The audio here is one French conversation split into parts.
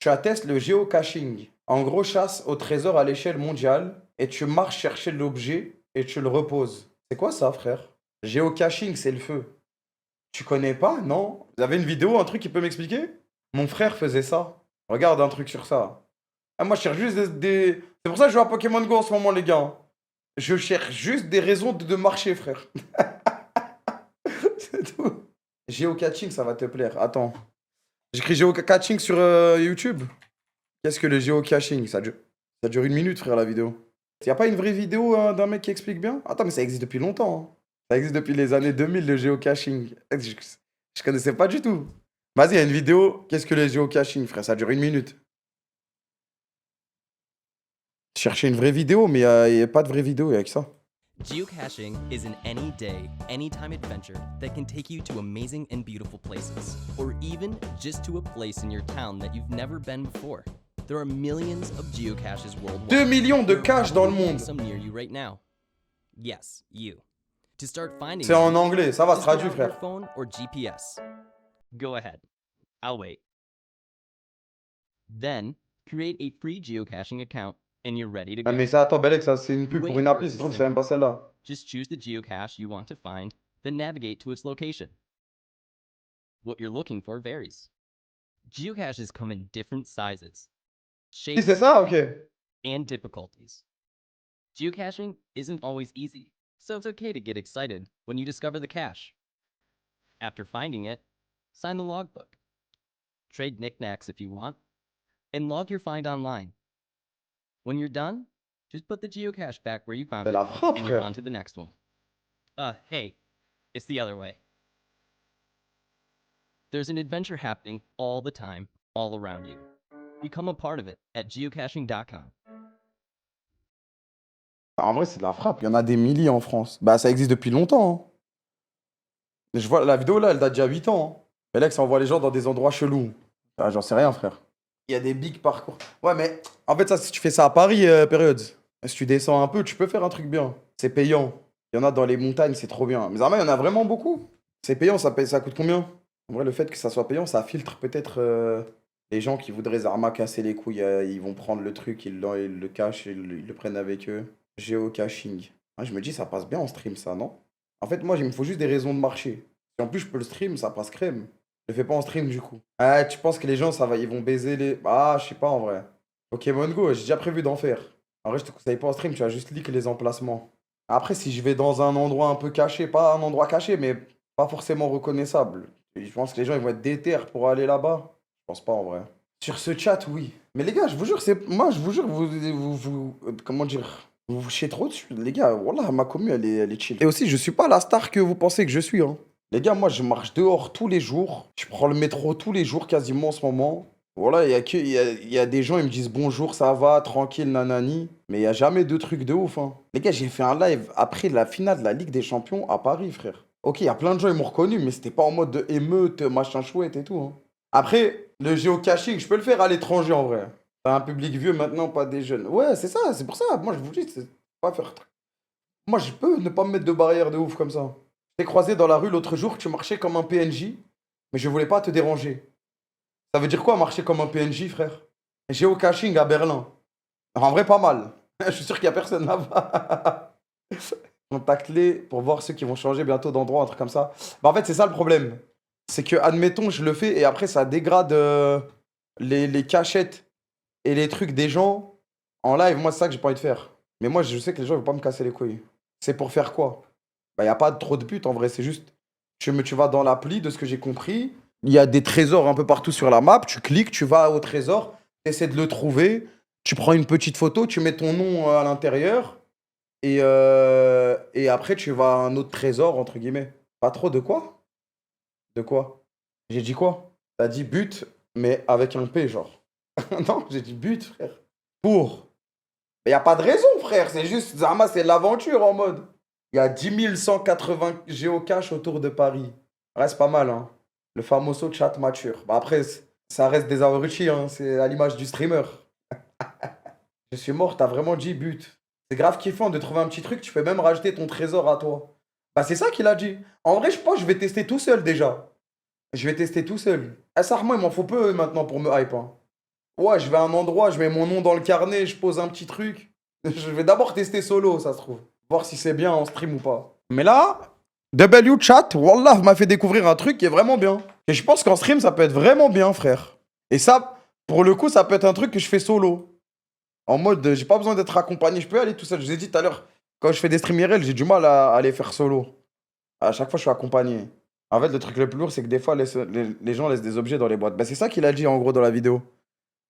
Tu attestes le géocaching. En gros, chasse au trésor à l'échelle mondiale et tu marches chercher l'objet et tu le reposes. C'est quoi ça, frère? Géocaching, c'est le feu. Tu connais pas, non? Vous avez une vidéo, un truc qui peut m'expliquer? Mon frère faisait ça. Regarde un truc sur ça. Ah, moi, je cherche juste des... C'est pour ça que je joue à Pokémon Go en ce moment, les gars. Je cherche juste des raisons de marcher, frère. C'est tout. Géocaching, ça va te plaire. Attends. J'écris géocaching sur YouTube. Qu'est-ce que le géocaching? Ça dure 1 minute, frère, la vidéo. Y a pas une vraie vidéo d'un mec qui explique bien? Attends, mais ça existe depuis longtemps, hein. Ça existe depuis les années 2000, le géocaching. Je connaissais pas du tout. Vas-y, y a une vidéo. Qu'est-ce que le géocaching, frère? Ça dure 1 minute. Chercher une vraie vidéo, mais y a pas de vraie vidéo avec ça. Geocaching is an any day, anytime adventure that can take you to amazing and beautiful places, or even just to a place in your town that you've never been before. There are millions of geocaches worldwide. 2 millions de There are caches dans le probably monde. some near you right now. Yes, you. To start finding C'est en them, anglais, ça va, se just get traduit, out your frère. phone or GPS. Go ahead. I'll wait. Then, create a free geocaching account and you're ready to Ah, go. mais ça, attends, Belek, ça, c'est une pub The pour way une it appli, works c'est is trop que c'est même pas simple. celle-là. Just choose the geocache you want to find, then navigate to its location. What you're looking for varies. Geocaches come in different sizes, Si, shapes, c'est ça, ok. and difficulties. Geocaching isn't always easy, so it's okay to get excited when you discover the cache. After finding it, sign the logbook. Trade knickknacks if you want, and log your find online. When you're done, just put the geocache back where you found C'est it, la frappe, and you're frère. on to the next one. Hey, it's the other way. There's an adventure happening all the time, all around you. Become a part of it at geocaching.com. En vrai, c'est de la frappe. Il y en a des milliers en France. Bah, ça existe depuis longtemps, hein. Je vois la vidéo là, elle date d'il y a 8 ans, hein. Belek, ça envoie les gens dans des endroits chelous. Ah, j'en sais rien, frère. Il y a des big parcours. Ouais, mais en fait, ça, si tu fais ça à Paris, période. Si tu descends un peu, tu peux faire un truc bien. C'est payant. Il y en a dans les montagnes, c'est trop bien. Mais Zama, il y en a vraiment beaucoup. C'est payant, ça coûte combien? En vrai, le fait que ça soit payant, ça filtre peut-être les gens qui voudraient Zarma casser les couilles. Ils vont prendre le truc, ils le cachent, ils le prennent avec eux. Géocaching. Ah, je me dis, ça passe bien en stream, ça, non? En fait, moi, il me faut juste des raisons de marcher. Si en plus je peux le stream, ça passe crème. Je le fais pas en stream du coup. Ah, tu penses que les gens, ça va, ils vont baiser les. Ah, je sais pas en vrai. Pokémon Go, j'ai déjà prévu d'en faire. En vrai, je te conseille pas en stream, tu vas juste leak les emplacements. Après, si je vais dans un endroit un peu caché, pas un endroit caché, mais pas forcément reconnaissable. Et je pense que les gens, ils vont être déter pour aller là-bas. Je pense pas en vrai. Sur ce chat, oui. Mais les gars, je vous jure, moi, je vous jure, comment dire? Vous vous chiez trop dessus. Les gars, wallah, ma commu, elle est chill. Et aussi, je suis pas la star que vous pensez que je suis, hein. Les gars, moi, je marche dehors tous les jours. Je prends le métro tous les jours, quasiment en ce moment. Voilà, il y a des gens, ils me disent bonjour, ça va, tranquille, nanani. Mais il y a jamais de trucs de ouf, hein. Les gars, j'ai fait un live après la finale de la Ligue des Champions à Paris, frère. Ok, il y a plein de gens, ils m'ont reconnu, mais c'était pas en mode de émeute, machin chouette et tout, hein. Après, le géocaching, je peux le faire à l'étranger, en vrai. T'as un public vieux maintenant, pas des jeunes. Ouais, c'est ça, c'est pour ça. Moi, je vous dis, c'est pas faire. Moi, je peux ne pas me mettre de barrière de ouf comme ça. Je t'ai croisé dans la rue l'autre jour, tu marchais comme un PNJ, mais je voulais pas te déranger. Ça veut dire quoi marcher comme un PNJ, frère? Géocaching à Berlin. En vrai, pas mal. Je suis sûr qu'il y a personne là-bas. Contacte-les pour voir ceux qui vont changer bientôt d'endroit, un truc comme ça. Bah, en fait, c'est ça le problème. C'est que, admettons, je le fais et après, ça dégrade les cachettes et les trucs des gens en live. Moi, c'est ça que j'ai pas envie de faire. Mais moi, je sais que les gens ne vont pas me casser les couilles. C'est pour faire quoi? Bah, il n'y a pas trop de but en vrai. C'est juste, tu vas dans l'appli, de ce que j'ai compris. Il y a des trésors un peu partout sur la map. Tu cliques, tu vas au trésor, tu essaies de le trouver. Tu prends une petite photo, tu mets ton nom à l'intérieur. Et après, tu vas à un autre trésor, entre guillemets. Pas trop de quoi? De quoi? J'ai dit quoi? T'as dit but, mais avec un P, genre. Non, j'ai dit but, frère. Pour. Mais y a pas de raison, frère. C'est juste, Zama, c'est l'aventure en mode. Il y a 10 180 géocaches autour de Paris. Reste pas mal, hein. Le famoso chat mature. Bah après, ça reste des abrutis, hein. C'est à l'image du streamer. Je suis mort, t'as vraiment dit but. C'est grave kiffant de trouver un petit truc, tu peux même rajouter ton trésor à toi. Bah c'est ça qu'il a dit. En vrai, je pense que je vais tester tout seul déjà. Je vais tester tout seul. Ah, ça, moi, il m'en faut peu maintenant pour me hype, hein. Ouais, je vais à un endroit, je mets mon nom dans le carnet, je pose un petit truc. Je vais d'abord tester solo, ça se trouve. Voir si c'est bien en stream ou pas. Mais là, W Chat, Wallah, m'a fait découvrir un truc qui est vraiment bien. Et je pense qu'en stream, ça peut être vraiment bien, frère. Et ça, pour le coup, ça peut être un truc que je fais solo. En mode, j'ai pas besoin d'être accompagné, je peux aller tout seul. Je vous ai dit tout à l'heure, quand je fais des streams IRL, j'ai du mal à aller faire solo. À chaque fois, je suis accompagné. En fait, le truc le plus lourd, c'est que des fois, les gens laissent des objets dans les boîtes. Bah, c'est ça qu'il a dit, en gros, dans la vidéo.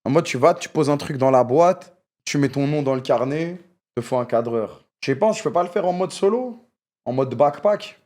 En mode, tu vas, tu poses un truc dans la boîte, tu mets ton nom dans le carnet, il te faut un cadreur. Je sais pas, je peux pas le faire en mode solo, en mode backpack.